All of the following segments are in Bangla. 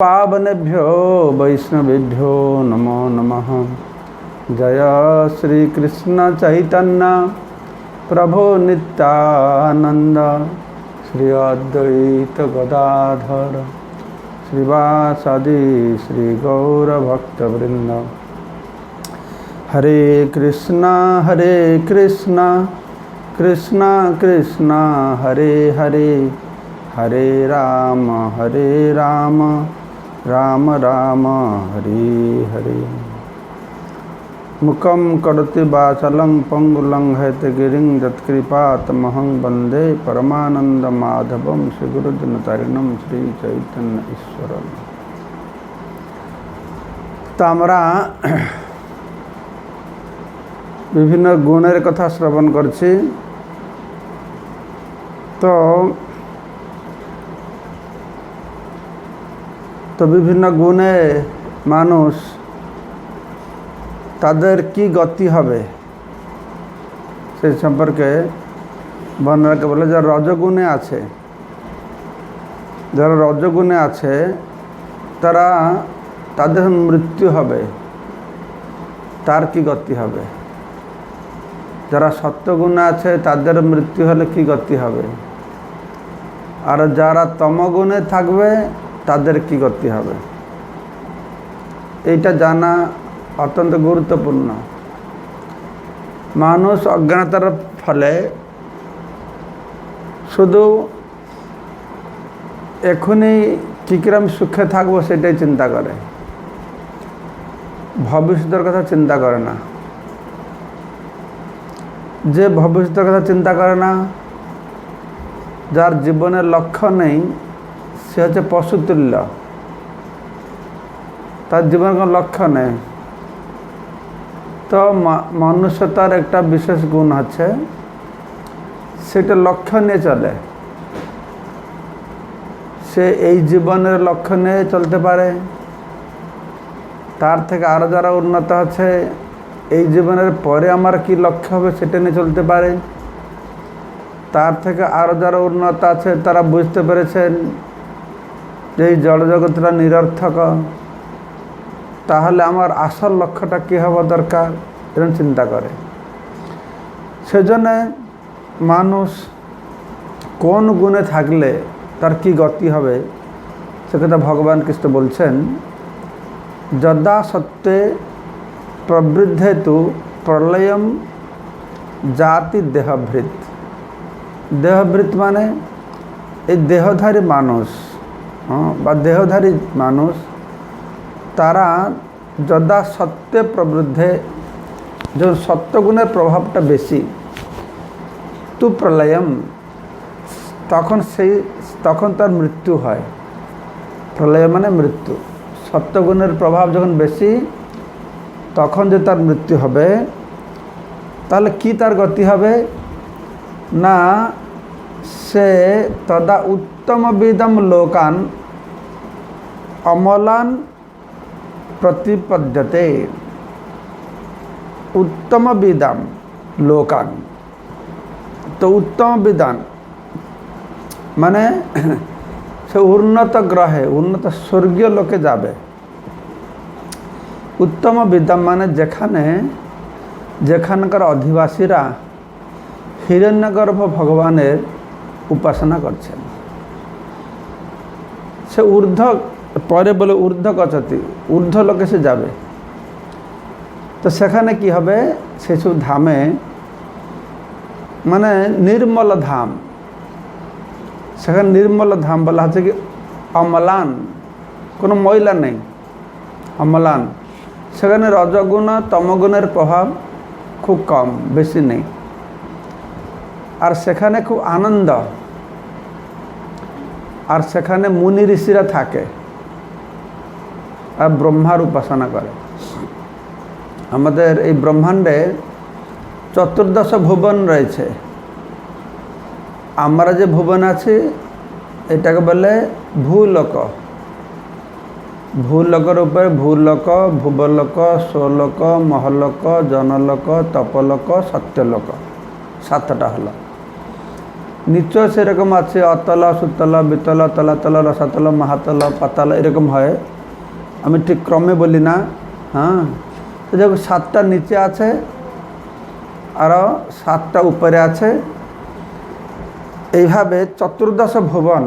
पावनेभ्यो वैष्णवेभ्यो नमो नमः। जय श्री कृष्ण चैतन्य प्रभो नित्यानंद श्री अद्वैत गदाधर श्रीवासादि श्री गौरभक्तवृंद। हरे कृष्णा कृष्णा कृष्णा हरे हरे, हरे राम राम राम हरे हरे। मुखं करोति वाचालं पंगुलं हैतगिरिं यत्कृपातमहं वन्दे परमानन्दमाधवं श्रीगुरुजनतारिणं श्रीचैतन्य ईश्वरं। तो आमरा विभिन्न गुणेर कथा श्रवण करछि। तो विभिन्न गुणे मानुष तादेर की गति हबे से सम्पर्के वर्णना के बोले যারা রজগুণে আছে, যারা রজগুণে আছে তারা তাদের মৃত্যু হবে, তার কি গতি হবে। যারা সত্যগুণে আছে তাদের মৃত্যু হলে কি গতি হবে, আর যারা তমগুণে থাকবে তাদের কি গতি হবে, এইটা জানা অত্যন্ত গুরুত্বপূর্ণ। মানুষ অজ্ঞানতার ফলে শুধু এখনই কী কিরম সুখে থাকবো সেটাই চিন্তা করে, ভবিষ্যতের কথা চিন্তা করে না। যে ভবিষ্যতের কথা চিন্তা করে না, যার জীবনের লক্ষ্য নেই, সে হচ্ছে পশুতুল্য। তার জীবনের কোনো লক্ষ্য নেই। তো মনুষ্যতার একটা বিশেষ গুণ আছে, সেটা লক্ষ্য নিয়ে চলে। সে এই জীবনের লক্ষ্য নিয়ে চলতে পারে, তার থেকে আরও যারা উন্নত আছে এই জীবনের পরে আমার কি লক্ষ্য হবে সেটা নিয়ে চলতে পারে। তার থেকে আরও যারা উন্নত আছে তারা বুঝতে পেরেছেন যে এই জড়জগৎটা নিরর্থক, তাহলে আমার আসল লক্ষ্যটা কী হওয়া দরকার এরকম চিন্তা করে। সেজন্য মানুষ কোন গুণে থাকলে তার কি গতি হবে সে কথা ভগবান কৃষ্ণ বলছেন, যদা সত্ত্বে প্রবৃদ্ধেতু প্রলয়ম জাতি দেহভৃত। দেহভৃত মানে এই দেহধারী মানুষ বা দেহধারী মানুষ, তারা যদা সত্যে প্রবৃদ্ধে, যখন সত্যগুণের প্রভাবটা বেশি, তু প্রলয়ম, তখন তার মৃত্যু হয়। প্রলয় মানে মৃত্যু। সত্যগুণের প্রভাব যখন বেশি তখন যে তার মৃত্যু হবে, তাহলে কি তার গতি হবে না, সে তদা উত্তমবিদম লোকান অমলান প্রতিপদ্যতে। উত্তম বিদাম লোকান, তো উত্তম বিধান মানে সে উন্নত গ্রহে, উন্নত স্বর্গীয় লোকে যাবে। উত্তম বিদাম মানে যেখানকার অধিবাসীরা হিরণ্যগর্ভ ভগবানের উপাসনা করছেন, সে পরে বলে ঊর্ধ্ব গচ্ছতি, ঊর্ধ্ব লোকে সে যাবে। তো সেখানে কি হবে, সেসব ধামে মানে নির্মল ধাম, সেখানে নির্মল ধাম বলা হচ্ছে কি অম্লান, কোনো ময়লা নেই, অম্লান। সেখানে রজগুণ তমগুণের প্রভাব খুব কম, বেশি নেই। আর সেখানে খুব আনন্দ, আর সেখানে মুনি ঋষিরা থাকে আর ব্রহ্মার উপাসনা করে। আমাদের এই ব্রহ্মাণ্ডে 14 ভুবন রয়েছে। আমরা যে ভুবন আছি এটাকে বলে ভূলোক। ভূলোকের উপরে ভূলোক, ভুবলোক, স্বলোক, মহলোক, জনলোক, তপলোক, সত্যলোক, 7টা হলো। নিচেও সেরকম আছে অতল সুতল বিতল তলাতল রসাতল মহাতল পাতাল এরকম হয়। আমি ঠিক ক্রমে বলি না। হ্যাঁ, তো যখন 7টা নিচে আছে আরও 7টা উপরে আছে, এইভাবে 14 ভুবন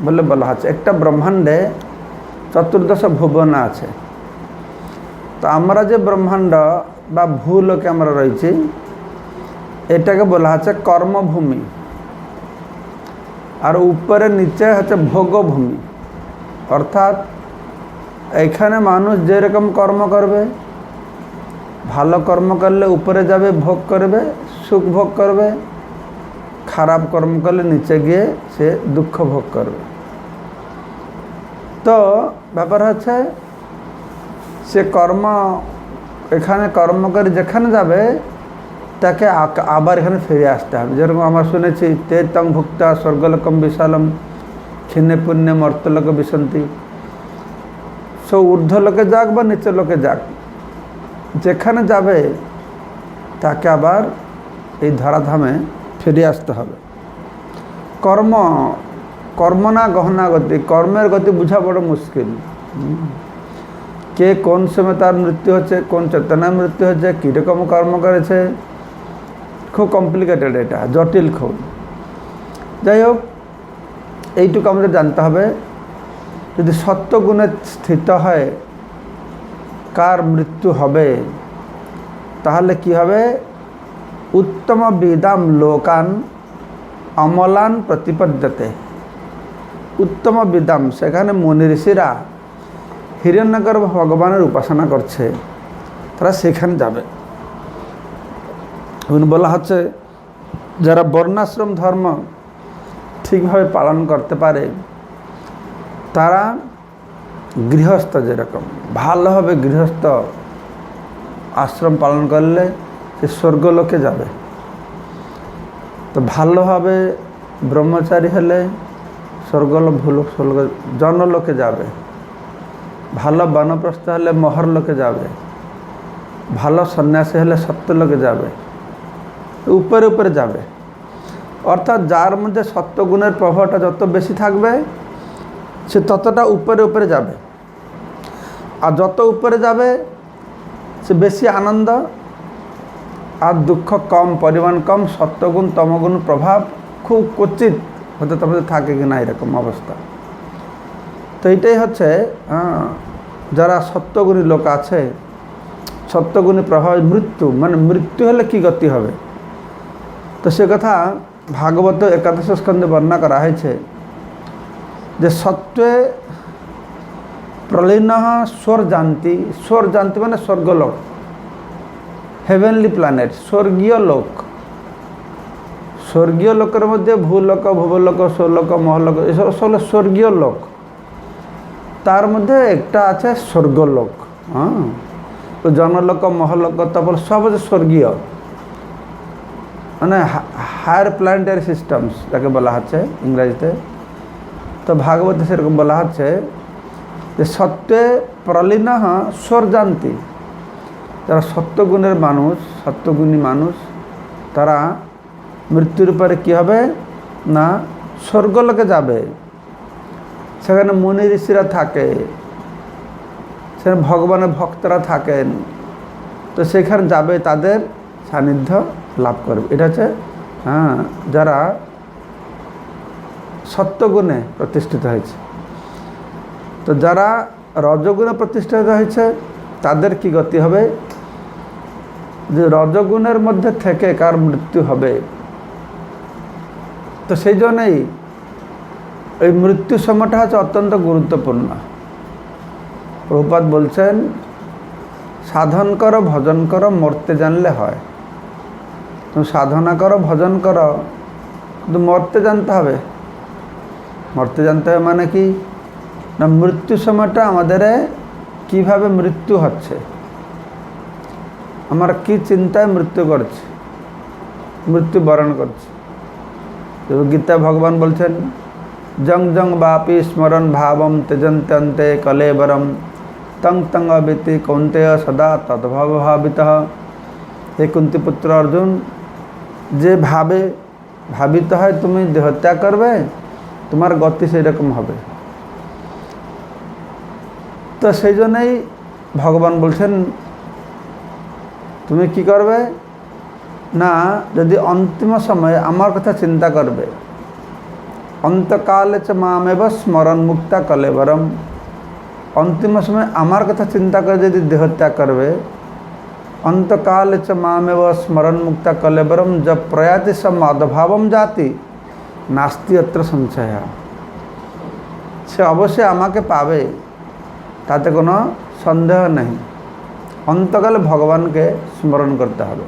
বলে বলা হচ্ছে। একটা ব্রহ্মাণ্ডে 14 ভুবন আছে। তো আমরা যে ব্রহ্মাণ্ড বা ভূলোকে আমরা রয়েছি, এটাকে বলা হচ্ছে কর্মভূমি। আর উপরে নিচে হচ্ছে ভোগভূমি। অর্থাৎ এখানে মানুষ যেরকম কর্ম করবে, ভালো কর্ম করলে উপরে যাবে, ভোগ করবে, সুখ ভোগ করবে। খারাপ কর্ম করলে নিচে গিয়ে সে দুঃখ ভোগ করবে। তো ব্যাপার হচ্ছে সে কর্ম এখানে কর্ম করে যেখানে যাবে তাকে আবার এখানে ফিরে আসতে হবে। যেরকম আমরা শুনেছি তে তং ভুক্তা স্বর্গলোকম বিশালম ক্ষীণে পুণ্যে মর্তলোক বিশন্তি। সো ঊর্ধ্বলোকে যাক বা নিচের লোকে যাক, যেখানে যাবে তাকে আবার এই ধরাধামে ফিরে আসতে হবে। কর্ম না গহনা গতি, কর্মের গতি বোঝা বড় মুশকিল। কে কোন সময় তার মৃত্যু হচ্ছে, কোন চেতনায় মৃত্যু হচ্ছে, কীরকম কর্ম করেছে, খুব কমপ্লিকেটেড, এটা জটিল খুব। যাই হোক, এইটুকু আমাদের জানতে হবে, যদি সত্যগুণে স্থিত হয় কার মৃত্যু হবে, তাহলে কি হবে? উত্তম বিদাম লোকান অমলান প্রতিপদ্যতে। উত্তম বিদাম, সেখানে মুনি ঋষিরা হিরণ্যগর্ভ ভগবানের উপাসনা করছে, তারা সেখানে যাবে। বলা হচ্ছে যারা বর্ণাশ্রম ধর্ম ঠিকভাবে পালন করতে পারে, তারা গৃহস্থ যেরকম ভালোভাবে গৃহস্থ আশ্রম পালন করলে সে স্বর্গলোকে যাবে। তো ভালোভাবে ব্রহ্মচারী হলে স্বর্গলোক স্বর্গ জনলোকে যাবে। ভালো বানপ্রস্থ হলে মহরলোকে যাবে। ভালো সন্ন্যাসী হলে সত্যলোকে যাবে, উপরে উপরে যাবে। অর্থাৎ যার মধ্যে সত্যগুণের প্রভাবটা যত বেশি থাকবে সে ততটা উপরে উপরে যাবে। আর যত উপরে যাবে সে বেশি আনন্দ আর দুঃখ কম, পরিমাণ কম। সত্যগুণ তমগুণ প্রভাব খুব ক্বচিত হতে তোমাদের থাকে কি না, এরকম অবস্থা। তো এইটাই হচ্ছে যারা সত্যগুণী লোক আছে, সত্যগুণী প্রভাব মৃত্যু, মানে মৃত্যু হলে কি গতি হবে, তো সে কথা ভাগবত 11 স্কন্ধে বর্ণনা করা হয়েছে যে সত্ত্বে প্রলীন স্বর জানতি। স্বর জানতি মানে স্বর্গলোক, হেভেনলি প্ল্যানেট, স্বর্গীয় লোক। স্বর্গীয় লোকের মধ্যে ভূলোক, ভুবলোক, স্বর্লোক, মহলোক, এসব হলো স্বর্গীয় লোক। তার মধ্যে একটা আছে স্বর্গলোক। হ্যাঁ, তো জনলোক, মহলোক, তারপর সব হচ্ছে স্বর্গীয়, মানে হায়ার প্ল্যানেটারি সিস্টেমস যাকে বলা হচ্ছে ইংরেজিতে। তো ভাগবতে সেরকম বলা হচ্ছে যে সত্যে প্রলীন স্বর জানতি। যারা সত্যগুণের মানুষ, সত্যগুণী মানুষ, তারা মৃত্যুর পরে কী হবে না, স্বর্গলোকে যাবে। সেখানে মুনি ঋষিরা থাকে, সেখানে ভগবানের ভক্তরা থাকেন। তো সেখানে যাবে, তাদের সান্নিধ্য লাভ করবে। এটা হচ্ছে যারা সত্যগুণে প্রতিষ্ঠিত হয়েছে। তো যারা রজগুণে প্রতিষ্ঠিত হয়েছে তাদের কি গতি হবে? যে রজগুণের মধ্যে থেকে কার মৃত্যু হবে, তো সেই জন্যই এই মৃত্যু সময়টা হচ্ছে অত্যন্ত গুরুত্বপূর্ণ। প্রভুপাদ বলছেন সাধন করো, ভজন করো, মরতে জানলে হয়। তুমি সাধনা করো, ভজন করো, কিন্তু মরতে জানতে হবে। মরতে জানতে হবে মানে কি না, মৃত্যু সময়টা আমাদের কিভাবে মৃত্যু হচ্ছে, আমরা কি চিন্তায় মৃত্যু করছি, মৃত্যু বরণ করছি। গীতা ভগবান বলছেন জং জং বাপি স্মরণ ভাবম তেজন্তে অন্তে কলেবরম তং তং অবিতি কৌন্তেয় সদা তদ্ভাব ভাবিত। হে কুন্তিপুত্র অর্জুন, যে ভাবে ভাবিতে হয় তুমি দেহত্যাগ করবে, তোমার গতি সেই রকম হবে। তো সেই জন্যই ভগবান বলছেন তুমি কি করবে না, যদি অন্তিম সময়ে আমার কথা চিন্তা করবে, অন্তকালে চ মামেব স্মরণ মুক্তা কলেবরম, অন্তিম সময় আমার কথা চিন্তা করে যদি দেহত্যাগ করবে, অন্তকালে চ মামেব স্মরণ মুক্তা কলেবরম য প্রয়াতি স মদভাবম জাতি নাস্তি অত্র সংশয়, সে অবশ্যই আমাকে পাবে, তাতে কোনো সন্দেহ নেই। অন্তকালে ভগবানকে স্মরণ করতে হবে।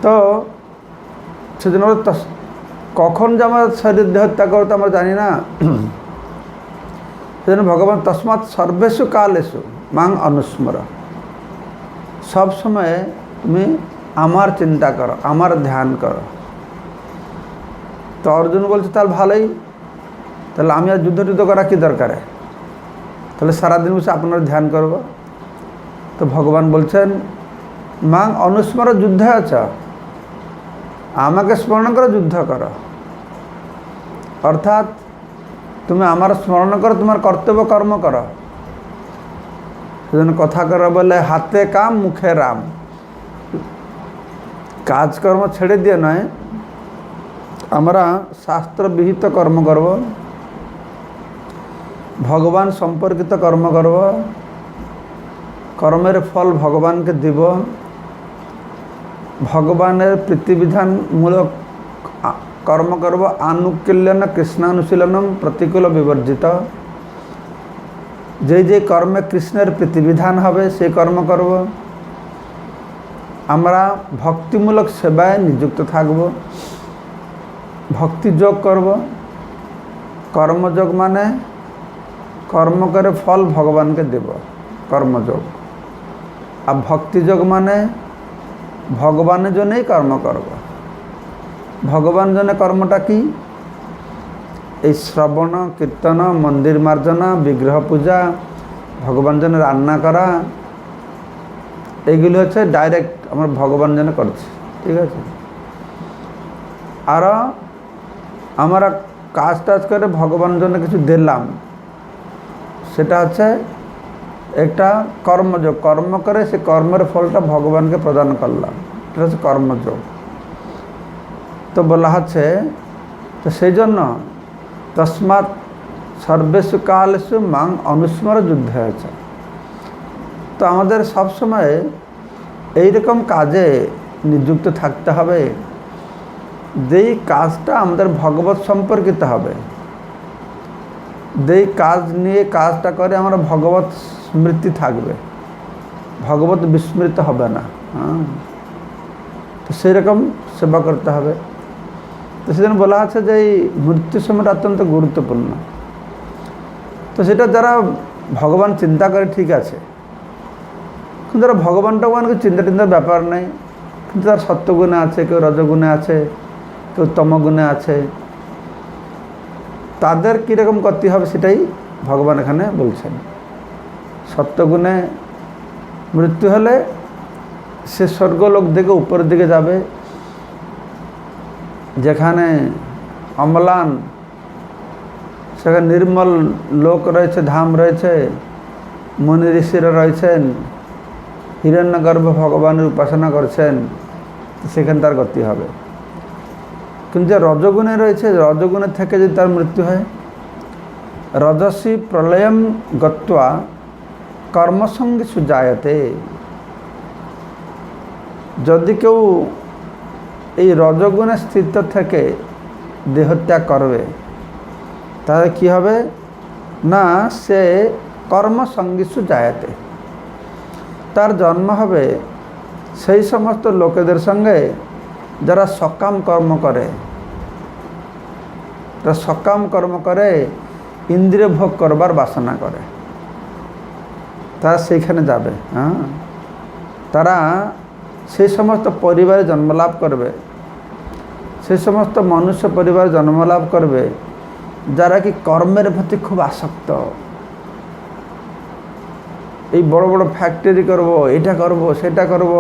তো সেজন্য কখন যে আমার শরীর দেহত্যাগ করতে আমরা জানি না, সেজন্য ভগবান তস্মাৎ সর্বেষু কালেষু মাং অনুস্মর, সব সময় তুমি আমার চিন্তা করো, আমার ধ্যান করো। তো অর্জুন বলছে তাহলে ভালোই, তাহলে আমি আর যুদ্ধ করা কি দরকার, তাহলে সারাদিন বসে আপনার ধ্যান করব। তো ভগবান বলছেন মাং অনুস্মর যুদ্ধে আছো, আমাকে স্মরণ করে যুদ্ধ করো। অর্থাৎ তুমি আমার স্মরণ করো, তোমার কর্তব্য কর্ম করো। সেজন্য কথা করো বলে হাতে কাম মুখে রাম, কাজকর্ম ছেড়ে দিয়ে নয়, আমরা শাস্ত্রবিহিত কর্ম করব, ভগবান সম্পর্কিত কর্ম করব, কর্মের ফল ভগবানকে দিব, ভগবানের প্রীতিবিধানমূলক কর্ম করব, আনুকূল্যন কৃষ্ণানুশীলনম প্রতিকূল বিবর্জিত, যে কর্মে কৃষ্ণের প্রীতিবিধান হবে সেই কর্ম করব। আমরা ভক্তিমূলক সেবায় নিযুক্ত থাকব, ভক্তিযোগ করব। কর্মযোগ মানে কর্ম করে ফল ভগবানকে দেব, কর্মযোগ। আর ভক্তিযোগ মানে ভগবানের জন্যই কর্ম করব। ভগবান জন্য কর্মটা কি? এই শ্রবণ কীর্তন, মন্দির মার্জনা, বিগ্রহ পূজা, ভগবান জন্য রান্না করা, এইগুলি হচ্ছে ডাইরেক্ট আমরা ভগবান জন্য করছি, ঠিক আছে। আর আমরা কাজ টাজ করে ভগবান জন্য কিছু দিলাম, সেটা হচ্ছে একটা কর্মযোগ। কর্ম করে সে কর্মের ফলটা ভগবানকে প্রদান করলাম, এটা হচ্ছে কর্মযোগ। তো বলা হচ্ছে, তো সেই জন্য তস্মাৎ সর্বেষু কালেষু মাং অনুস্মর যুদ্ধে আছে। তো আমাদের সবসময় এইরকম কাজে নিযুক্ত থাকতে হবে, যেই কাজটা আমাদের ভগবত সম্পর্কিত হবে, যেই কাজ নিয়ে কাজটা করে আমরা ভগবত স্মৃতি থাকবে, ভগবত বিস্মৃত হবে না। তো সেই রকম সেবা করতে হবে। তো সেজন্য বলা আছে যে এই মৃত্যু সময়টা অত্যন্ত গুরুত্বপূর্ণ। তো সেটা যারা ভগবান চিন্তা করে ঠিক আছে, কিন্তু যারা ভগবানকে চিন্তার ব্যাপার নেই, কিন্তু তার সত্যগুণে আছে, কেউ রজগুণে আছে, কেউ তমগুণে আছে, তাদের কীরকম গতি হবে সেটাই ভগবান এখানে বলছেন। সত্যগুণে মৃত্যু হলে সে স্বর্গলোক থেকে উপরের দিকে যাবে, যেখানে অম্লান, সেখানে নির্মল লোক রয়েছে, ধাম রয়েছে, মুনি ঋষিরা রয়েছেন, হিরণ্যগর্ভ ভগবানের উপাসনা করছেন, সেখানে তার গতি হবে। কিন্তু যে রজগুণে রয়েছে, রজগুণের থেকে যদি তার মৃত্যু হয়, রজসী প্রলয়ম গত্বা কর্মসঙ্গী সুজায়তে, যদি কেউ এই রজগুণে স্থিত থেকে দেহত্যাগ করবে, তাহলে কি হবে না, সে কর্মসঙ্গী সুজায়তে, তার জন্ম হবে সেই সমস্ত লোকেদের সঙ্গে যারা সকাম কর্ম করে, তারা সকাম কর্ম করে, ইন্দ্রিয় ভোগ করবার বাসনা করে, তারা সেইখানে যাবে। তারা সেই সমস্ত পরিবারে জন্মলাভ করবে, সেই সমস্ত মনুষ্য পরিবারে জন্মলাভ করবে যারা কি কর্মের প্রতি খুব আসক্ত। এই বড় বড় ফ্যাক্টরি করব, এটা করব, সেটা করব,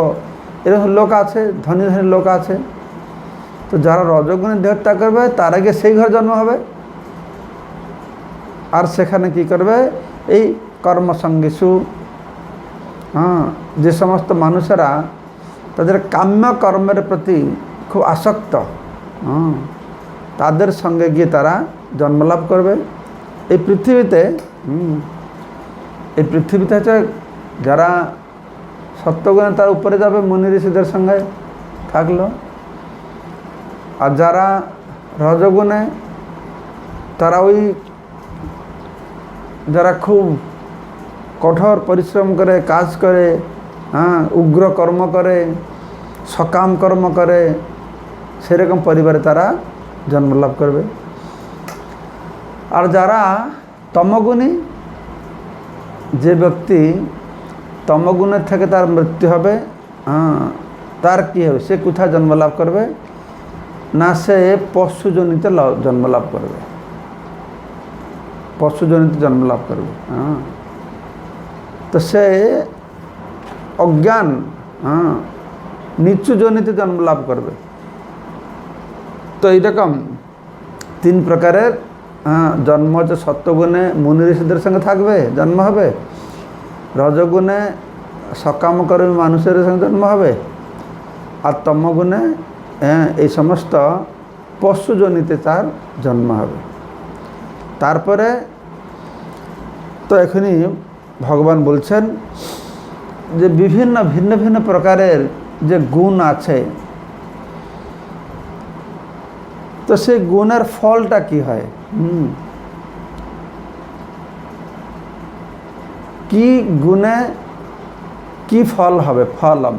এরকম লোক আছে, ধনী ধনী লোক আছে। তো যারা রজগুণে দেহত্যাগ করবে তার আগে সেই ঘরে জন্ম হবে, আর সেখানে কি করবে, এই কর্মসঙ্গীসু, যে সমস্ত মানুষেরা তাদের কাম্য কর্মের প্রতি খুব আসক্ত, তাদের সঙ্গে গিয়ে তারা জন্মলাভ করবে। এই পৃথিবীতে হচ্ছে যারা সত্যগুণে তার উপরে যাবে, মুনি ঋষিদের সঙ্গে থাকলো। আর যারা রজগুণে তারা ওই যারা খুব কঠোর পরিশ্রম করে, কাজ করে, উগ্র কর্ম করে, সকাম কর্ম করে, সেরকম পরিবারে তারা জন্মলাভ করবে। আর যারা তমগুণী, যে ব্যক্তি তমগুণের থেকে তার মৃত্যু হবে, তার কী হবে, সে কোথায় জন্মলাভ করবে না, সে পশুজনিতে জন্মলাভ করবে, পশুজনিতে জন্মলাভ করবে। তো সে অজ্ঞান, নিচু জনিতে জন্মলাভ করবে। তো এইরকম 3 প্রকারের জন্ম হচ্ছে, সত্যগুণে মুনি ঋষিদের সঙ্গে থাকবে, জন্ম হবে। রজগুণে সকামকর্মী মানুষের সঙ্গে জন্ম হবে। আর তমগুণে এই সমস্ত পশুজনিতে তার জন্ম হবে। তারপরে তো এখনই ভগবান বলছেন যে বিভিন্ন ভিন্ন ভিন্ন প্রকারের যে গুণ আছে, তো সেই গুণের ফলটা কি হয়, কি গুণে কি ফল হবে। ফলম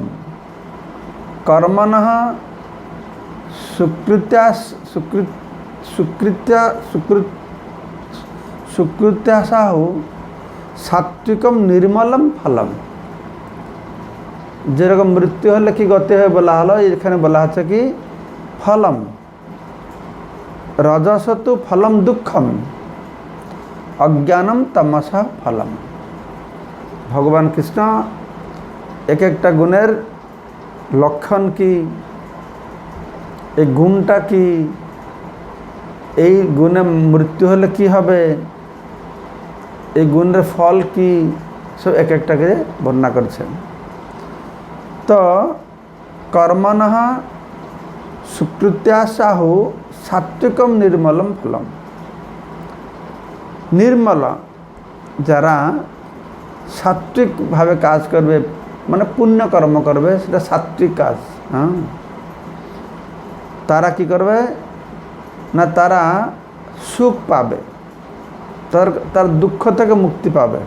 কর্মণঃ সুকৃত্যাসাহু সাত্বিকম নির্মলম ফলম। যেরকম মৃত্যু হলে কি গতি হয় বলা হলো, এখানে বলা হচ্ছে কি ফলম। রজসতু ফলম দুঃখম, অজ্ঞানম তমসা ফলম। ভগবান কৃষ্ণ এক একটা গুণের লক্ষণ কি, এই গুণটা কি, এই গুণে মৃত্যু হলে কি হবে, এই গুণের ফল কি, সব এক একটাকে বর্ণনা করছেন। তো কর্মণঃ সুকৃত্যাসাহু সাত্বিকম নির্মলম ফলম। নির্মল, যারা সাত্বিকভাবে কাজ করবে, মানে পুণ্য কর্ম করবে, সেটা সাত্বিক কাজ। তারা কি করবে না, তারা সুখ পাবে, তার দুঃখ থেকে মুক্তি পাবে।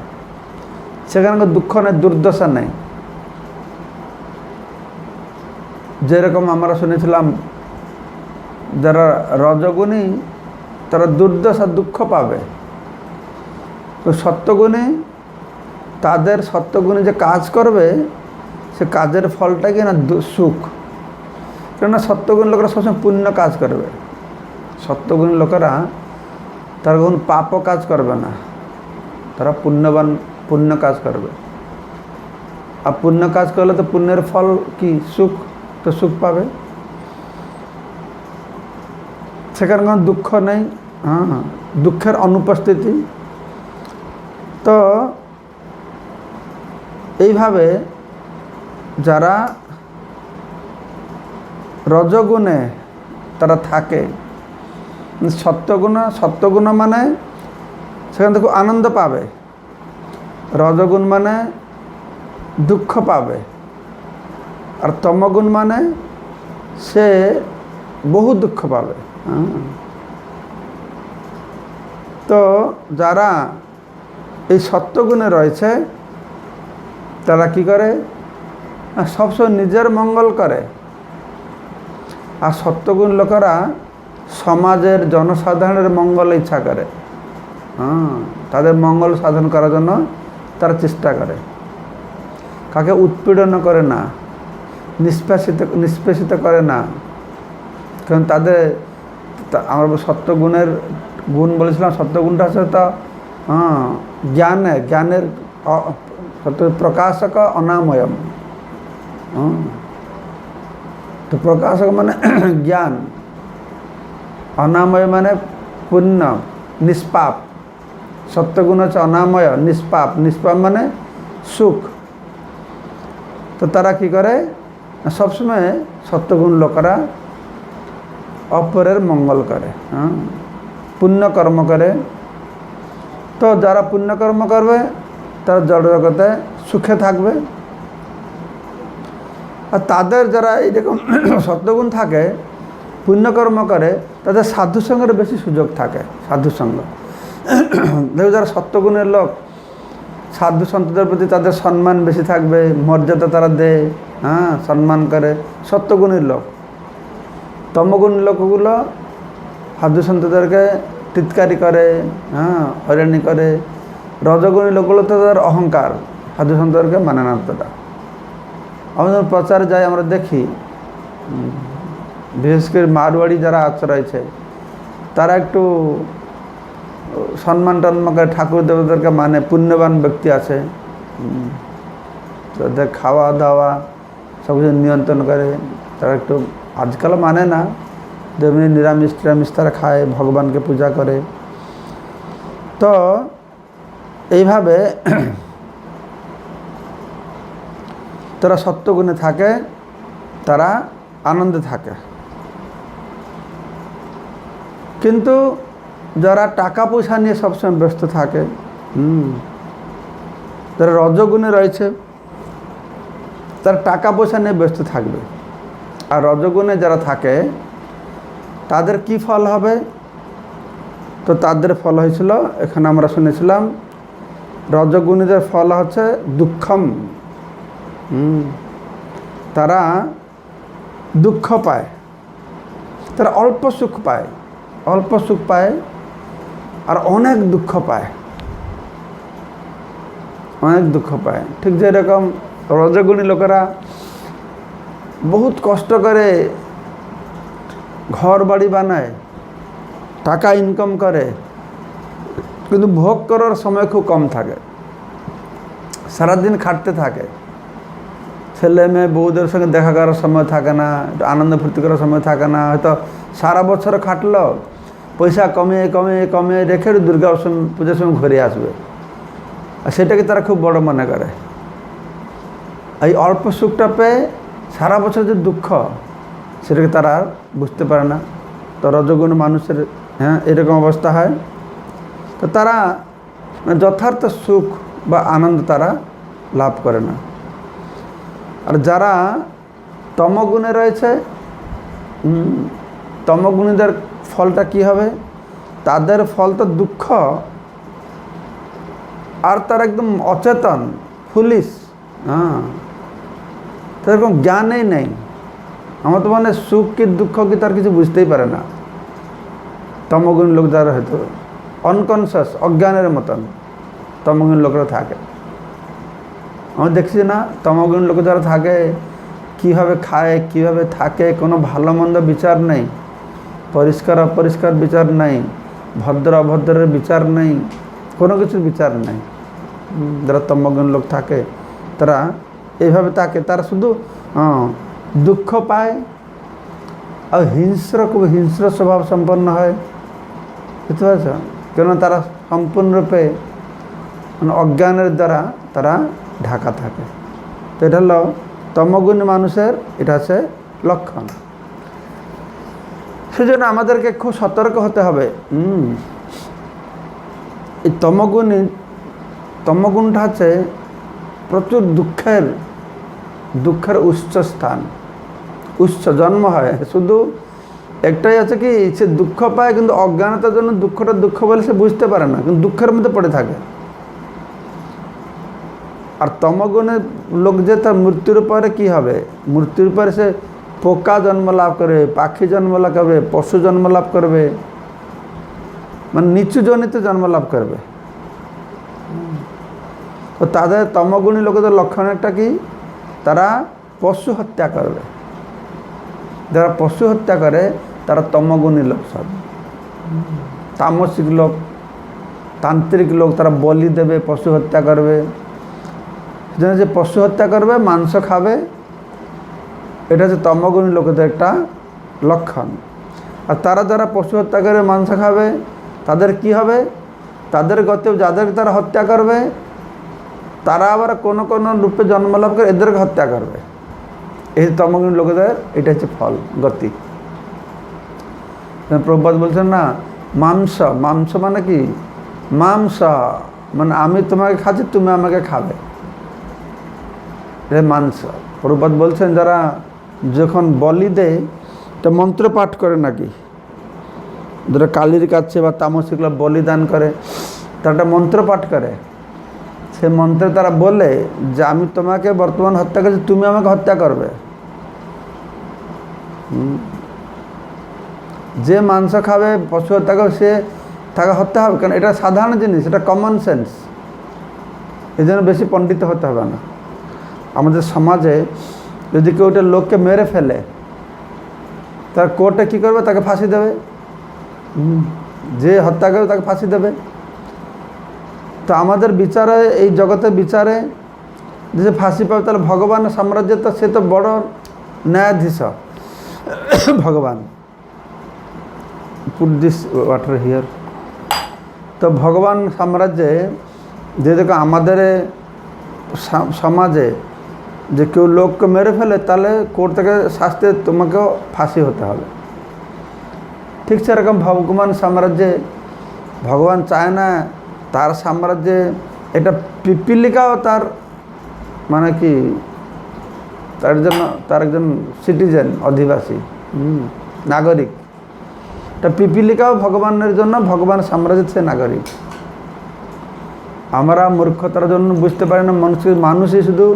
সেখানে দুঃখ নেই, দুর্দশা নেই। যেরকম আমরা শুনেছিলাম যারা রজগুণী তারা দুর্দশা, দুঃখ পাবে। তো সত্যগুণী, তাদের সত্যগুণী যে কাজ করবে, সে কাজের ফলটা কি না সুখ। কেননা সত্যগুণী লোকেরা সবসময় পুণ্য কাজ করবে। সত্যগুণী লোকেরা তারা কোনো পাপও কাজ করবে না, তারা পুণ্যবান, পুণ্য কাজ করবে। আর পুণ্য কাজ করলে তো পুণ্যের ফল কি সুখ, তো সুখ পাবে। সেখানে কোনো দুঃখ নেই, দুঃখের অনুপস্থিতি। তো এইভাবে যারা রজগুণে তারা থাকে, সত্যগুণ মানে সেখান থেকে আনন্দ পাবে, রজগুণ মানে দুঃখ পাবে, আর তমগুণ মানে সে বহু দুঃখ পাবে। তো যারা এই সত্যগুণে রয়েছে তারা কি করে, সবসময় নিজের মঙ্গল করে। আর সত্যগুণ লোকেরা সমাজের, জনসাধারণের মঙ্গল ইচ্ছা করে। তাদের মঙ্গল সাধন করার জন্য তারা চেষ্টা করে, কাকে উৎপীড়ন করে না, নিষ্পেষিত করে না। কারণ তাদের, আমরা সত্যগুণের গুণ বলেছিলাম, সত্যগুণটা হচ্ছে তো জ্ঞানের সত্য প্রকাশক অনাময়ম। তো প্রকাশক মানে জ্ঞান, অনাময় মানে পুণ্য নিষ্পাপ। সত্যগুণ হচ্ছে অনাময় নিষ্পাপ, নিষ্পাপ মানে সুখ। তো তারা কি করে, সবসময় সত্যগুণ লোকেরা অপরের মঙ্গল করে, পুণ্যকর্ম করে। তো যারা পুণ্যকর্ম করবে তারা জড় জগতে সুখে থাকবে। আর তাদের যারা এইরকম সত্যগুণ থাকে, পুণ্যকর্ম করে, তাদের সাধুসঙ্গের বেশি সুযোগ থাকে। সাধুসঙ্গ দেখো, যারা সত্যগুণের লোক, সাধু সন্তদের প্রতি তাদের সম্মান বেশি থাকবে, মর্যাদা তারা দেয়, সম্মান করে। সত্যগুণের লোক, তমগুণের লোকগুলো সাধু সন্তদেরকে টিটকারি করে, হয়রানি করে। রজগুণী লোকগুলো তো তাদের অহংকার, সাধু সন্তদেরকে মানে না। তারা আমাদের প্রচারে যাই, আমরা দেখি বিশেষ করে মারওয়াড়ি যারা রয়েছে, তারা একটু সম্মান টন্মান করে, ঠাকুর দেবতাদেরকে মানে, পুণ্যবান ব্যক্তি আছে, তাদের খাওয়া দাওয়া সব কিছু নিয়ন্ত্রণ করে। তারা একটু আজকাল মানে না, যেমনি নিরামিষ টিরামিষ তারা খায়, ভগবানকে পূজা করে। তো এইভাবে তারা সত্যগুণে থাকে, তারা আনন্দে থাকে। কিন্তু যারা টাকা পয়সা নিয়ে সবসময় ব্যস্ত থাকে, যারা রজগুণে রয়েছে, তারা টাকা পয়সা নিয়ে ব্যস্ত থাকবে। আর রজগুণে যারা থাকে তাদের কি ফল হবে? তো তাদের ফল হয়েছিল, এখানে আমরা শুনেছিলাম, রজগুণীদের ফল হচ্ছে দুঃখম। তারা দুঃখ পায়, তারা অল্প সুখ পায়, অল্প সুখ পায় আর অনেক দুঃখ পায়, অনেক দুঃখ পায়। ঠিক যেরকম রজগুণী লোকেরা বহুত কষ্ট করে ঘর বাড়ি বানায়, টাকা ইনকাম করে, কিন্তু ভোগ করার সময় খুব কম থাকে, সারাদিন খাটতে থাকে। ছেলে মেয়ে বউদের সঙ্গে দেখা করার সময় থাকে না, আনন্দ ফুর্তি করার সময় থাকে না। হয়তো সারা বছর খাটলো, পয়সা কমিয়ে কমিয়ে কমিয়ে রেখে দুর্গা পুজোর সময় ঘুরে আসবে, আর সেটাকে তারা খুব বড় মনে করে। এই অল্প সুখটা পেয়ে সারা বছর যে দুঃখ, সেটাকে তারা বুঝতে পারে না। তো রজগুণ মানুষের এরকম অবস্থা হয়। তো তারা যথার্থ সুখ বা আনন্দ তারা লাভ করে না। আর যারা তমগুণে রয়েছে, তমগুণীদের ফলটা কি হবে? তাদের ফল তো দুঃখ, আর তারা একদম অচেতন, ফুলিশ, সেরকম জ্ঞানেই নেই। আমার তো মানে সুখ কি দুঃখ কি তার কিছু বুঝতেই পারে না। তমগুণ লোক যারা হয়তো অনকনসিয়াস, অজ্ঞানের মতন তমগুণ লোকরা থাকে। আমি দেখছি না, তমগুণ লোক যারা থাকে কীভাবে খায়, কীভাবে থাকে, কোনো ভালো মন্দ বিচার নেই, পরিষ্কার অপরিষ্কার বিচার নেই, ভদ্র অভদ্রের বিচার নেই, কোনো কিছুর বিচার নেই। যারা তমগুণ লোক থাকে তারা এইভাবে থাকে, তারা শুধু দুঃখ পায় আর খুব হিংস্র স্বভাব সম্পন্ন হয়। বুঝতে পারছ? কেন তারা সম্পূর্ণরূপে মানে অজ্ঞানের দ্বারা তারা ঢাকা থাকে। তো এটা হলো তমগুণ মানুষের, এটা হচ্ছে লক্ষণ। সেজন্য আমাদেরকে খুব সতর্ক হতে হবে। এই তমগুণটা হচ্ছে প্রচুর দুঃখের উচ্চ স্থান, উচ্চ জন্ম হয়। শুধু একটাই আছে কি, সে দুঃখ পায় কিন্তু অজ্ঞানতার জন্য দুঃখটা দুঃখ বলে সে বুঝতে পারে না, কিন্তু দুঃখের মধ্যে পড়ে থাকে। আর তমগুণের লোক যে তার মৃত্যুর পরে কি হবে? মৃত্যুর পরে সে পোকা জন্ম লাভ করবে, পাখি জন্ম লাভ করবে, পশু জন্ম লাভ করবে, মানে নিচু জনিতে জন্ম লাভ করবে। তো তাদের তমগুণী লোকদের লক্ষণ একটা কি? তারা পশু হত্যা করবে। যারা পশু হত্যা করে তারা তমগুণী লোক। সব তামসিক লোক, তান্ত্রিক লোক, তারা বলি দেবে, পশু হত্যা করবে। সেজন্য যে পশু হত্যা করবে, মাংস খাবে, এটা হচ্ছে তমগুণী লোকেদের একটা লক্ষণ। আর তারা যারা পশু হত্যা করে মাংস খাবে তাদের কি হবে, তাদের গতি যাদেরকে তারা হত্যা করবে তারা আবার কোনো কোনো রূপে জন্মলাভ করে এদেরকে হত্যা করবে। এই তমগুণী লোকেদের এটা হচ্ছে ফল গতি। প্রভুপাদ বলছেন না, মাংস, মাংস মানে কি, মাংস মানে আমি তোমাকে খাচ্ছি তুমি আমাকে খাবে, এটা মাংস। প্রভুপাদ বলছেন যারা যখন বলি দেয় তো মন্ত্র পাঠ করে নাকি, যারা কালীর কাছে বা তামসিকরা বলিদান করে তারা একটা মন্ত্র পাঠ করে, সে মন্ত্রে তারা বলে যে আমি তোমাকে বর্তমান হত্যা করছি তুমি আমাকে হত্যা করবে। যে মাংস খাবে পশু হত্যা করবে সে তাকে হত্যা হবে, কারণ এটা সাধারণ জিনিস, এটা কমন সেন্স। এই জন্য বেশি পণ্ডিত হতে হবে না। আমাদের সমাজে যদি কেউ একটা লোককে মেরে ফেলে তার কোর্টে কী করবে, তাকে ফাঁসি দেবে। যে হত্যা করবে তাকে ফাঁসি দেবে। তো আমাদের বিচারে, এই জগতের বিচারে যে ফাঁসি পাবে তাহলে ভগবানের সাম্রাজ্যে তো সে তো বড় ন্যায়াধীশ ভগবান। Put this water here. তো ভগবান সাম্রাজ্যে যে দেখো আমাদের সমাজে যে কেউ লোককে মেরে ফেলে তাহলে কোর্ট থেকে শাস্তি তোমাকেও ফাঁসি হতে হবে। ঠিক সেরকম ভগবান সাম্রাজ্যে ভগবান চায় না তার সাম্রাজ্যে এটা পিপিলিকাও তার মানে কি তার জন্য তার একজন সিটিজেন, অধিবাসী, নাগরিক। তা পিপিলিকাও ভগবানের জন্য ভগবান সাম্রাজ্যের সে নাগরিক। আমরা মূর্খতার জন্য বুঝতে পারি না মানুষই শুধু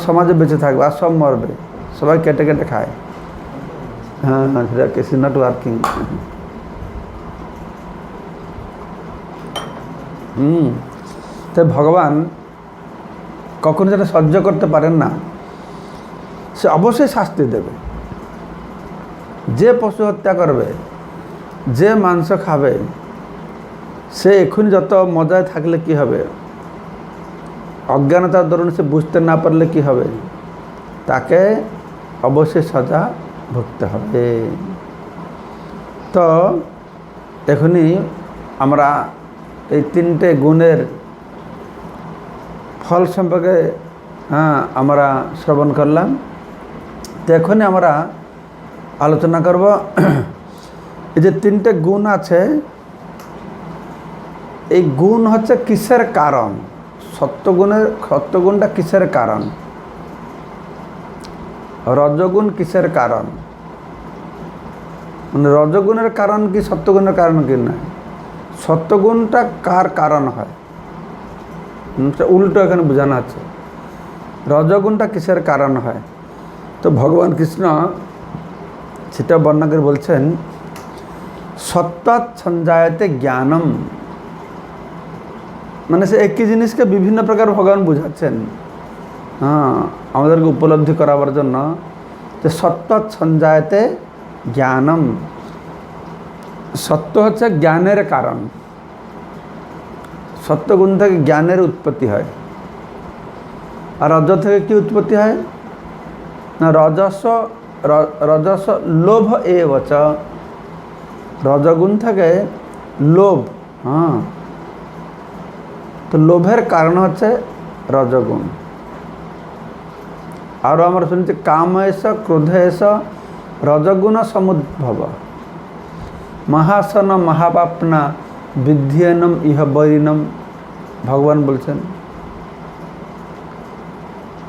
সমাজে বেঁচে থাকবে আর সব মরবে, সবাই কেটে কেটে খায়। হ্যাঁ সেটা ইজ নট ওয়ার্কিং। তাই ভগবান কখনো যেটা সহ্য করতে পারেন না, সে অবশ্যই শাস্তি দেবে। যে পশু হত্যা করবে, যে মাংস খাবে, সে এক্ষুনি যত মজায় থাকলে কি হবে, অজ্ঞানতার দরুন সে বুঝতে না পারলে কি হবে, তাকে অবশ্যই সাজা ভুগতে হবে। তো এখনই আমরা এই তিনটে গুণের ফল সম্পর্কে আমরা শ্রবণ করলাম। তো এখনই আমরা আলোচনা করব এই যে তিনটে গুণ আছে, এই গুণ হচ্ছে কিসের কারণ, সত্যগুণটা কিসের কারণ, রজগুণ কিসের কারণ, মানে রজগুণের কারণ কি সত্যগুণের কারণ কি না, সত্যগুণটা কার কারণ হয়, উল্টো এখানে বোঝানো আছে। রজগুণটা কিসের কারণ হয়, তো ভগবান কৃষ্ণ সেটা বর্ণনা করে বলছেন, সত্যাৎ সঞ্জায়তে জ্ঞানম। মানে সে একই জিনিসকে বিভিন্ন প্রকার ভগবান বোঝাচ্ছেন, আমাদেরকে উপলব্ধি করাবার জন্য, যে সত্যাৎ সঞ্জায়তে জ্ঞানম। সত্য হচ্ছে জ্ঞানের কারণ, সত্যগুণ থেকে জ্ঞানের উৎপত্তি হয়। আর রজ থেকে কি উৎপত্তি হয় না, রজস লোভ এবচ, রজগুণ থেকে লোভ। তো লোভের কারণ হচ্ছে রজগুণ। আরও আমরা শুনছি কামেশ ক্রোধেশ রজগুণ সমুদ্ভব, মহাসন মহাপাপনা বিদ্যেনম ইহ বৈরিনম। ভগবান বলছেন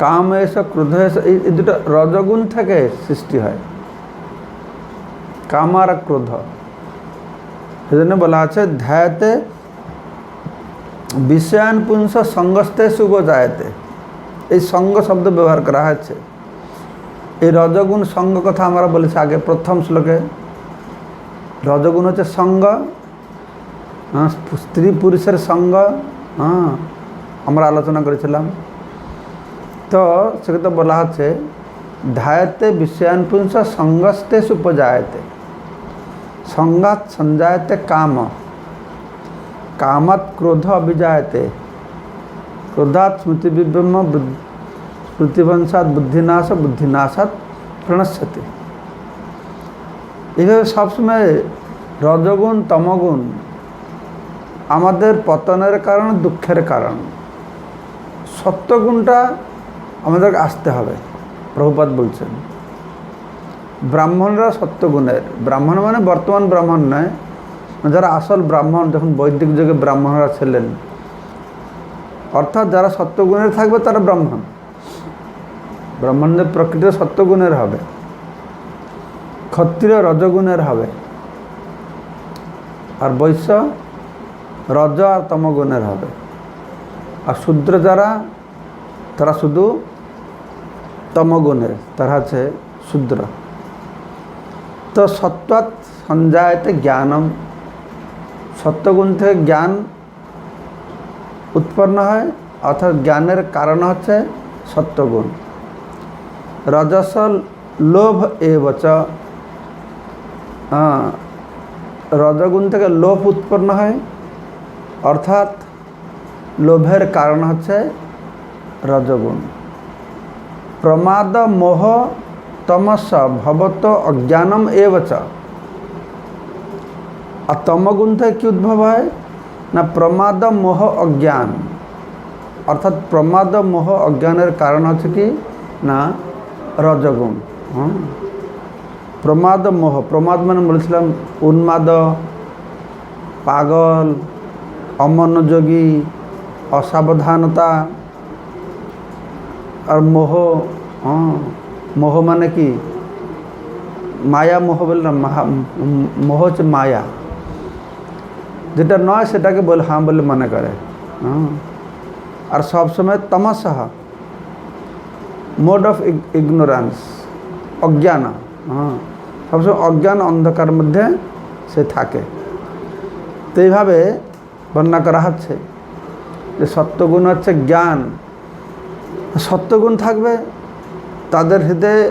কামেশ ক্রোধেশ, এই দুটো রজগুণ থেকে সৃষ্টি হয়, কাম আর ক্রোধ। সেজন্য বলা আছে ধ্যায়তে বিষয়ান পুংস সঙ্গস্তে শুভ যায়তে। এই সঙ্গ শব্দ ব্যবহার করা হয়েছে। এই রজগুণ সঙ্গ কথা আমরা বলেছি আগে প্রথম শ্লোকে। রজগুণ হচ্ছে সঙ্গ, স্ত্রী পুরুষের সঙ্গ, আমরা আলোচনা করেছিলাম। তো সেক্ষেত্রে বলা হচ্ছে ধ্যায়তে বিষয়ান পুংস সঙ্গস্তে সুপজায়তে, সঙ্গাত সঞ্জায়তে কাম, কামাত ক্রোধ অভিজায়তে, ক্রোধাৎ স্মৃতিবিভ্রম, স্মৃতিভংসাৎ বুদ্ধিনাশ, বুদ্ধিনাশাৎ প্রণশ্যতি। এইভাবে সবসময় রজগুণ তমগুণ আমাদের পতনের কারণ, দুঃখের কারণ। সত্যগুণটা আমাদের আসতে হবে। প্রভুপাদ বলছেন ব্রাহ্মণরা সত্যগুণের, ব্রাহ্মণ মানে বর্তমান ব্রাহ্মণ নয়, যারা আসল ব্রাহ্মণ যখন বৈদিক যুগে ব্রাহ্মণরা ছিলেন, অর্থাৎ যারা সত্যগুণের থাকবে তারা ব্রাহ্মণ। ব্রাহ্মণদের প্রকৃত সত্যগুণের হবে, ক্ষত্রিয় রজগুণের হবে, আর বৈশ্য রজ আর তমগুণের হবে। আর শূদ্র যারা, তারা শুধু তমগুণের, তারা হচ্ছে শূদ্র। তো সত্ত্বাৎ সঞ্জায়তে জ্ঞানম, সত্যগুণ থেকে জ্ঞান উৎপন্ন হয়, অর্থাৎ জ্ঞানের কারণ হচ্ছে সত্যগুণ। রজস লোভ এবচ, রজগুণ থেকে লোভ উৎপন্ন হয়, অর্থাৎ লোভের কারণ হচ্ছে রজগুণ। প্রমাদ মোহ তমস ভবত অজ্ঞানম এবচ, আর তমগুণ থেকে কি উদ্ভব হয় না প্রমাদ মোহ অজ্ঞান, অর্থাৎ প্রমাদ মোহ অজ্ঞানের কারণ হচ্ছে কি না রজগুণ। প্রমাদ মোহ, প্রমাদ মানে বলেছিলাম উন্মাদ, পাগল, অমনোযোগী, অসাবধানতা। আর মোহ, মোহ মানে কি মায়া, মোহ বললাম, মোহ হচ্ছে মায়া, যেটা নয় সেটাকে বলে হ্যাঁ বলে মনে করে। আর সবসময় তমসহ, মোড অফ ইগনোরেন্স, অজ্ঞান। সবসময় অজ্ঞান অন্ধকার মধ্যে সে থাকে। তো এইভাবে বর্ণনা করা হচ্ছে যে সত্যগুণ হচ্ছে জ্ঞান। সত্যগুণ থাকবে তাদের হৃদয়ে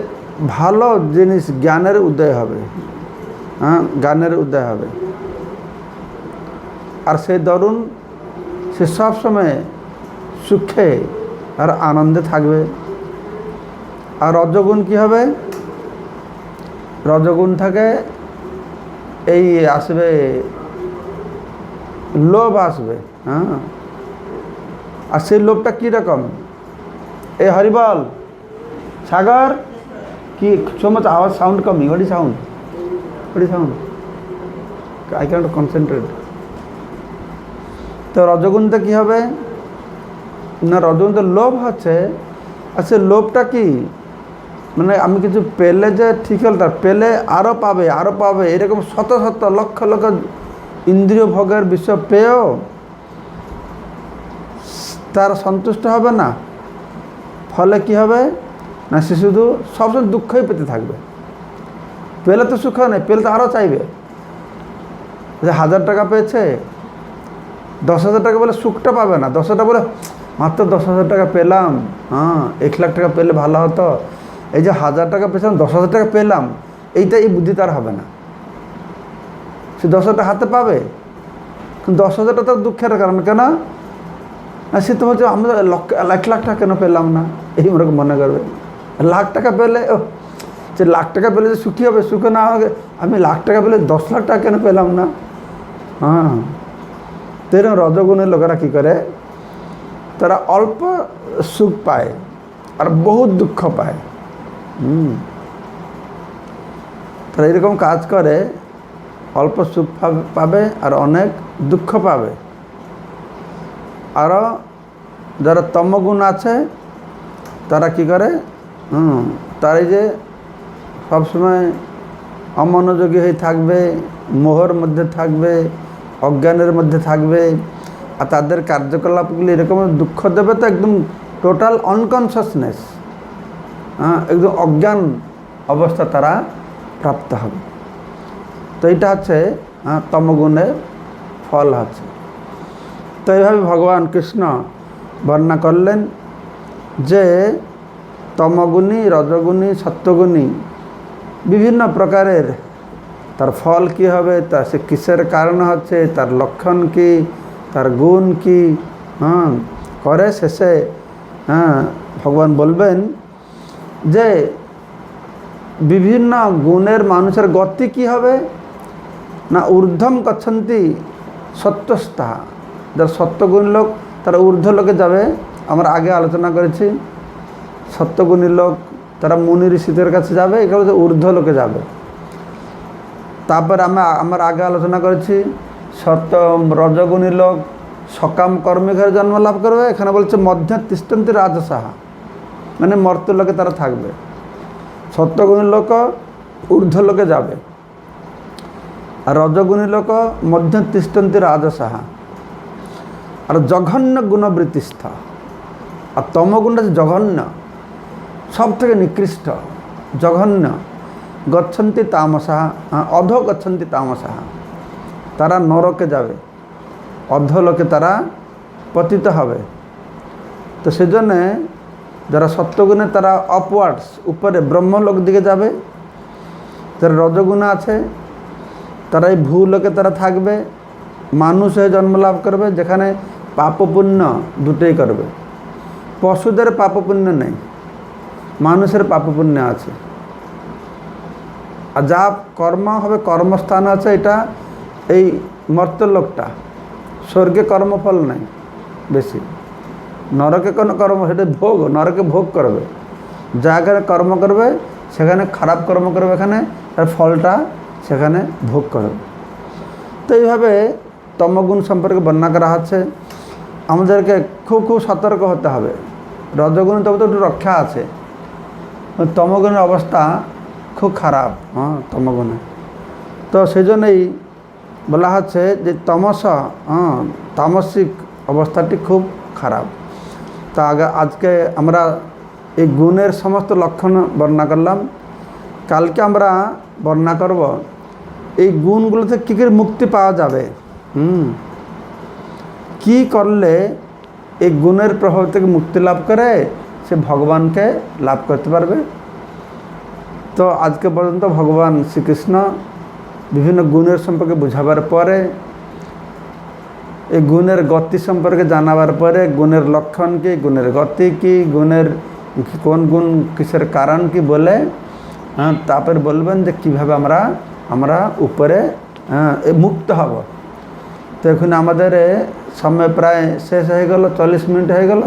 ভালো জিনিস, জ্ঞানের উদয় হবে, জ্ঞানের উদয় হবে। আর সেই দরুন সে সবসময় সুখে আর আনন্দে থাকবে। আর রজগুণ কি হবে, রজগুণ থাকে এই আসবে লোভ আসবে। আর সেই লোভটা কীরকম, এই হরিবল সাগর কি so much আওয়াজ, sound coming, what is sound, I cannot concentrate। তো রজগুণতে কী হবে না, রজগুণতে লোভ হচ্ছে। আর সে লোভটা কি মানে আমি কিছু পেলে যে ঠিক হল, তার পেলে আরও পাবে, আরও পাবে, এরকম শত শত লক্ষ লক্ষ ইন্দ্রিয় ভোগের বিষয় পেয়েও তার সন্তুষ্ট হবে না। ফলে কি হবে না, সে শুধু সবসময় দুঃখই পেতে থাকবে। পেলে তো সুখ নেই, পেলে তো আরও চাইবে। যে 1000 টাকা পেয়েছে, 10,000 টাকা বলে সুখটা পাবে না। 10,000 বলে মাত্র 10,000 টাকা পেলাম, 1 লাখ টাকা পেলে ভালো হতো। এই যে 1000 টাকা পেয়েছিলাম, 10,000 টাকা পেলাম, এই বুদ্ধি তার হবে না। সে 10,000 টাকা হাতে পাবে, কিন্তু 10,000 টাকা তার দুঃখের কারণ। কেন না, সে তো হচ্ছে আমরা 1 লাখ টাকা কেন পেলাম না, এই ওরকম মনে করবে। লাখ টাকা পেলে যে লাখ টাকা পেলে যে সুখী হবে, সুখে না হবে। আমি লাখ টাকা পেলে 10 লাখ টাকা কেন পেলাম না। তো এরকম রজগুণের লোকেরা কী করে, তারা অল্প সুখ পায় আর বহুত দুঃখ পায়। তারা এরকম কাজ করে, অল্প সুখ পাবে আর অনেক দুঃখ পাবে। আরও যারা তমগুণ আছে তারা কি করে, তারাই যে সবসময় অমনোযোগী হয়ে থাকবে, মোহর মধ্যে থাকবে, অজ্ঞানের মধ্যে থাকবে। আর তাদের কার্যকলাপগুলি এরকম দুঃখ দেবে, তো একদম টোটাল আনকনসিয়াসনেস, একদম অজ্ঞান অবস্থা তারা প্রাপ্ত হবে। তো এটা হচ্ছে তমগুণের ফল আছে। তো এইভাবে ভগবান কৃষ্ণ বর্ণনা করলেন যে তমগুণী, রজগুণী, সত্যগুণী বিভিন্ন প্রকারের তার ফল কি হবে, তার সে কিসের কারণ হচ্ছে, তার লক্ষণ কি, তার গুণ কি, করে শেষে ভগবান বলবেন যে বিভিন্ন গুণের মানুষের গতি কি হবে না ঊর্ধ্বম গচ্ছন্তি সত্যস্থা, যারা সত্যগুণ লোক তারা ঊর্ধ্ব লোকে যাবে। আমরা আগে আলোচনা করেছি সত্যগুণী লোক তারা মুনি ঋষিদের কাছে যাবে, এগুলো ঊর্ধ্ব লোকে যাবে। তারপর আমরা আগে আলোচনা করেছি রজগুণী লোক সকাম কর্মী ঘরে জন্ম লাভ করবে। এখানে বলছে মধ্যে তিষ্ঠন্তি রাজসাহা, মানে মর্ত্য লোকে তারা থাকবে। সত্যগুণী লোক ঊর্ধ্ব লোকে যাবে, আর রজগুণী লোক মধ্যে তিষ্ঠন্তি রাজসাহা। আর জঘন্য গুণবৃত্তিস্থ, আর তমগুণটা জঘন্য, সব থেকে নিকৃষ্ট, জঘন্য। গচ্ছন্তি তামসাহা, অধ গচ্ছন্তি তামসাহা, তারা নরকে যাবে, অধলোকে তারা পতিত হবে। তো সেজন্যে যারা সত্যগুণে তারা অপওয়ার্ডস, উপরে ব্রহ্মলোক দিকে যাবে। যারা রজগুণ আছে তারা এই ভূলোকে তারা থাকবে, মানুষ হয়ে জন্ম লাভ করবে, যেখানে পাপ পুণ্য দুটোই করবে। পশুদের পাপ পুণ্য নেই, মানুষের পাপ পুণ্য আছে। আর যা কর্ম হবে কর্মস্থান আছে, এটা এই মর্ত্যলোকটা, স্বর্গে কর্মফল নাই বেশি, নরকে কোনো কর্ম, সেটা ভোগ, নরকে ভোগ করবে। যা এখানে কর্ম করবে সেখানে খারাপ কর্ম করবে, এখানে তার ফলটা সেখানে ভোগ করবে। তো এইভাবে তমগুণ সম্পর্কে বর্ণনা করা হচ্ছে। আমাদেরকে খুব খুব সতর্ক হতে হবে। রজগুণ তবে তো একটু রক্ষা আছে, তমগুণের অবস্থা খুব খারাপ। তমগুণে তো সেই জন্যই বলা হচ্ছে যে তামসিক অবস্থাটি খুব খারাপ। তা আজকে আমরা এই গুণের সমস্ত লক্ষণ বর্ণনা করলাম। কালকে আমরা বর্ণনা করব এই গুণগুলোতে কী করে মুক্তি পাওয়া যাবে, কি করলে এই গুণের প্রভাব থেকে মুক্তি লাভ করে সে ভগবানকে লাভ করতে পারবে। তো আজকে পর্যন্ত ভগবান শ্রীকৃষ্ণ বিভিন্ন গুণের সম্পর্কে বোঝাবার পরে, এই গুণের গতি সম্পর্কে জানাবার পরে, গুণের লক্ষণ কি, গুণের গতি কি, গুণের কোন গুণ কিসের কারণ কি বলে তারপর বলবেন যে কীভাবে আমরা উপরে মুক্ত হব। তো এখন আমাদের সময় প্রায় শেষ হয়ে গেল, 40 মিনিট হয়ে গেল।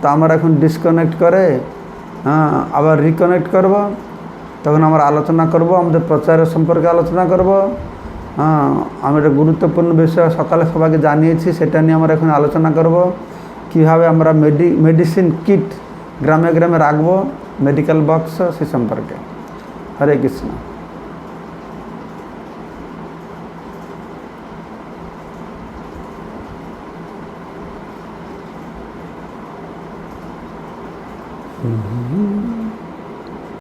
তো আমরা এখন ডিসকানেক্ট করে আবার রিকানেক্ট করব। তখন আমরা আলোচনা করব, আমাদের প্রচারের সম্পর্কে আলোচনা করব। আমি একটা গুরুত্বপূর্ণ বিষয় সকালে সবাইকে জানিয়েছি, সেটা নিয়ে আমরা এখন আলোচনা করব। কীভাবে আমরা মেডিসিন কিট গ্রামে গ্রামে রাখবো, মেডিকেল বক্স, সে সম্পর্কে। হরে কৃষ্ণ। Mm-hmm.